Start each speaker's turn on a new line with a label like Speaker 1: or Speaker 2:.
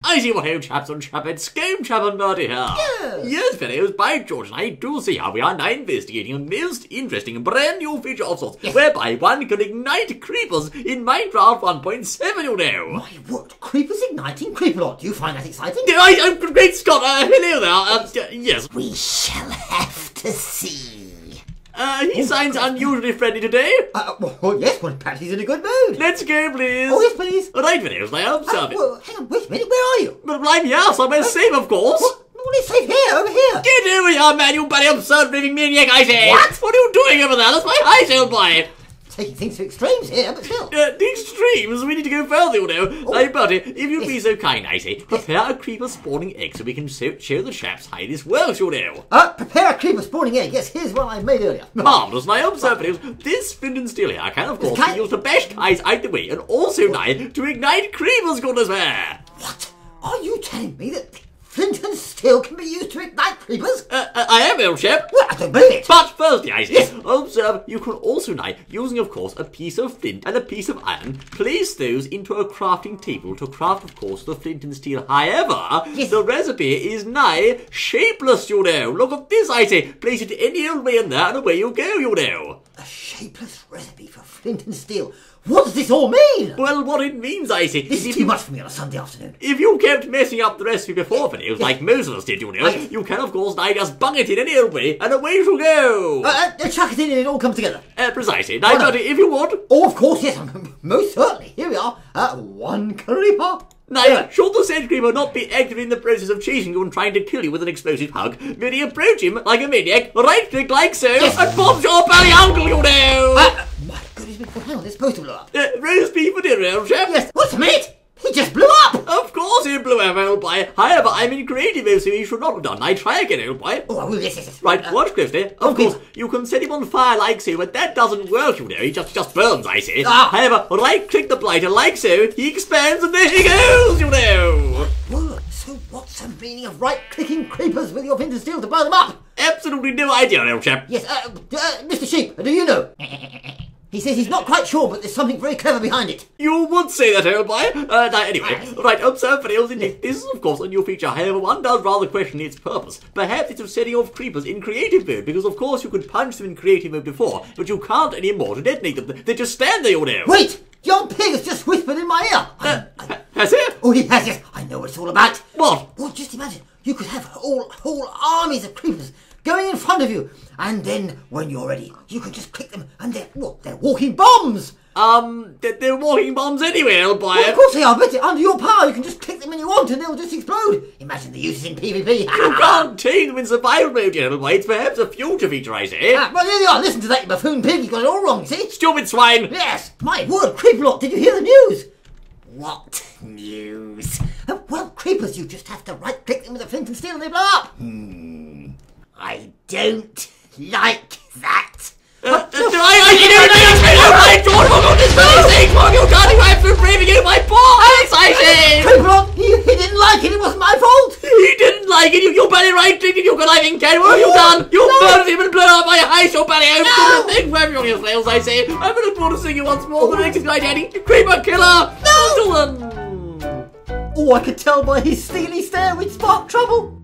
Speaker 1: I see what old chaps and chappets, Game Chap and Birdie here.
Speaker 2: Yes.
Speaker 1: Yes, fellows, by George and I do see how we are now investigating a most interesting and brand new feature of sorts, whereby one can ignite creepers in Minecraft 1.7, you know.
Speaker 2: My word, creepers igniting Creeperlot. Do you find that exciting?
Speaker 1: Great Scott, hello there, yes.
Speaker 2: We shall have to see.
Speaker 1: He sounds unusually friendly today.
Speaker 2: Well, yes, well, perhaps he's in a good mood.
Speaker 1: Let's go, please.
Speaker 2: Oh, yes, please.
Speaker 1: Right, fellows, now observe it.
Speaker 2: Well, hang on, wait a minute, where are you?
Speaker 1: But I'm here, somewhere safe, of course.
Speaker 2: Well, it's safe here, over here.
Speaker 1: Get over here, man, you bloody absurd raving maniac, I say.
Speaker 2: What?
Speaker 1: What are you doing over there? That's my house, old boy.
Speaker 2: Taking things to extremes here, but still.
Speaker 1: The extremes? We need to go further, you know.
Speaker 2: Oh.
Speaker 1: Hey, buddy, if you'd be so kind, I say, prepare a creeper spawning egg so we can show the chaps how this works, you know.
Speaker 2: Prepare a creeper spawning egg. Yes, here's one I made earlier.
Speaker 1: Marvellous, now observe it. This flint and steel here can, of course, be used to bash guys out the way and also now to ignite creepers, goodness me.
Speaker 2: What? Are you telling me that flint and steel can be used to ignite creepers?
Speaker 1: I am, old chap.
Speaker 2: Well, I don't believe it.
Speaker 1: But firstly, I say, observe, you can also now, using of course a piece of flint and a piece of iron, place those into a crafting table to craft, of course, the flint and steel. However, the recipe is now shapeless, you know. Look at this, I say. Place it any old way in there and away you go, you know.
Speaker 2: A shapeless recipe for flint and steel. What does this all mean?
Speaker 1: Well, what it means, I say,
Speaker 2: This is too much for me on a Sunday afternoon.
Speaker 1: if you kept messing up the recipe before videos, like most of us did, you know, you can, of course, now just bung it in any old way, and away you go.
Speaker 2: Chuck it in and it all comes together.
Speaker 1: Precisely. Now, buddy, if you would.
Speaker 2: Oh, of course, yes, most certainly. Here we are, one creeper.
Speaker 1: Now, should the said creeper not be actively in the process of chasing you and trying to kill you with an explosive hug, merely approach him like a maniac, right-click like so, and bombs your belly uncle, you know.
Speaker 2: My goodness, hang on, it's supposed to blow up.
Speaker 1: Roast beef for dinner, old chap.
Speaker 2: Yes, wait a minute. He just blew up.
Speaker 1: Of course he blew up, old boy. However, I'm in creative mode, so he should not have done. I try again, old boy.
Speaker 2: Oh, I will, yes.
Speaker 1: Right, watch closely. Of course, you can set him on fire like so, but that doesn't work, you know. He just burns, I say. However, right-click the blighter like so, he expands, and there he goes, you know.
Speaker 2: Word. So what's the meaning of right-clicking creepers with your flint and steel to blow them up?
Speaker 1: Absolutely no idea, old chap.
Speaker 2: Yes, Mr. Sheep, do you know? He says he's not quite sure, but there's something very clever behind it.
Speaker 1: You would say that, old boy. Now, anyway, right, observe videos indeed. This is, of course, a new feature. However, one does rather question its purpose. Perhaps it's of setting off creepers in creative mode, because, of course, you could punch them in creative mode before, but you can't anymore to detonate them. They just stand there, you know.
Speaker 2: Wait! John Pig has just whispered in my ear.
Speaker 1: Has it?
Speaker 2: Oh, he has, yes. I know what it's all about.
Speaker 1: What?
Speaker 2: Well, just imagine. You could have whole armies of creepers going in front of you, and then when you're ready, you can just click them, and they're walking bombs.
Speaker 1: They're walking bombs anyway, old boy.
Speaker 2: Well, of course they are, but under your power, you can just click them when you want, and they'll just explode. Imagine the uses in PvP.
Speaker 1: You can't take them in survival mode, yet, old boy. It's perhaps a future feature, I say.
Speaker 2: Well, there you are. Listen to that, you buffoon pig. You got it all wrong, see?
Speaker 1: Stupid swine.
Speaker 2: Yes. My word, Creeperlot, did you hear the news? What news? Well, creepers, you just have to right-click them with a flint and steel and they blow up. I don't like that. Creeperlot, he didn't like it. It wasn't my fault.
Speaker 1: He didn't like it. You barely right-clicked it. You could I think, what have you done? You murdered him and blown up my house. You barely opened the thing for everyone your slaves, I say. I'm going to put to see you once more. The next guy, Daddy. Creeper killer.
Speaker 2: Oh, I could tell by his steely stare we'd spark trouble.